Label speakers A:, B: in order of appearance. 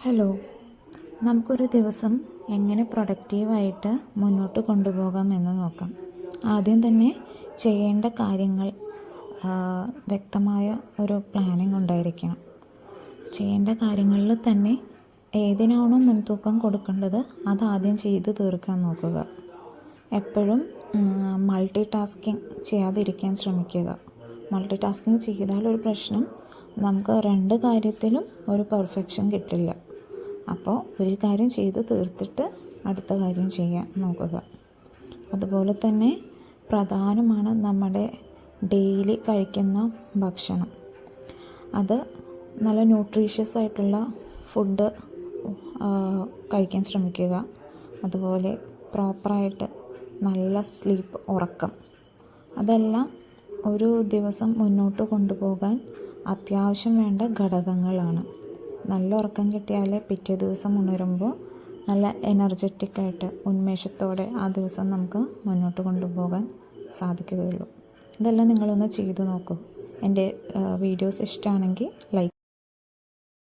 A: Hello, നമുക്കൊരു ദിവസം എങ്ങനെ പ്രൊഡക്റ്റീവായിട്ട് മുന്നോട്ട് കൊണ്ടുപോകാം എന്ന് നോക്കാം. ആദ്യം തന്നെ ചെയ്യേണ്ട കാര്യങ്ങൾ വ്യക്തമായ ഒരു പ്ലാനിങ് ഉണ്ടായിരിക്കണം. ചെയ്യേണ്ട കാര്യങ്ങളിൽ തന്നെ ഏതിനാണോ മുൻതൂക്കം കൊടുക്കേണ്ടത് അതാദ്യം ചെയ്ത് തീർക്കാൻ നോക്കുക. എപ്പോഴും മൾട്ടി ടാസ്കിങ് ചെയ്യാതിരിക്കാൻ ശ്രമിക്കുക. മൾട്ടി ടാസ്കിങ് ചെയ്താലൊരു പ്രശ്നം, നമുക്ക് രണ്ട് കാര്യത്തിലും ഒരു പെർഫെക്ഷൻ കിട്ടില്ല. അപ്പോൾ ഒരു കാര്യം ചെയ്ത് തീർത്തിട്ട് അടുത്ത കാര്യം ചെയ്യാൻ നോക്കുക. അതുപോലെ തന്നെ പ്രധാനമാണ് നമ്മുടെ ഡെയിലി കഴിക്കുന്ന ഭക്ഷണം. അത് നല്ല ന്യൂട്രീഷ്യസ് ആയിട്ടുള്ള ഫുഡ് കഴിക്കാൻ ശ്രമിക്കുക. അതുപോലെ പ്രോപ്പറായിട്ട് നല്ല സ്ലീപ്പ്, ഉറക്കം, അതെല്ലാം ഒരു ദിവസം മുന്നോട്ട് കൊണ്ടുപോകാൻ അത്യാവശ്യം വേണ്ട ഘടകങ്ങളാണ്. നല്ല ഉറക്കം കിട്ടിയാലേ പിറ്റേ ദിവസം ഉണരുമ്പോൾ നല്ല എനർജറ്റിക്കായിട്ട് ഉന്മേഷത്തോടെ ആ ദിവസം നമുക്ക് മുന്നോട്ട് കൊണ്ടുപോകാൻ സാധിക്കുകയുള്ളൂ. ഇതെല്ലാം നിങ്ങളൊന്ന് ചെയ്തു നോക്കൂ. എൻ്റെ വീഡിയോസ് ഇഷ്ടമാണെങ്കിൽ ലൈക്ക്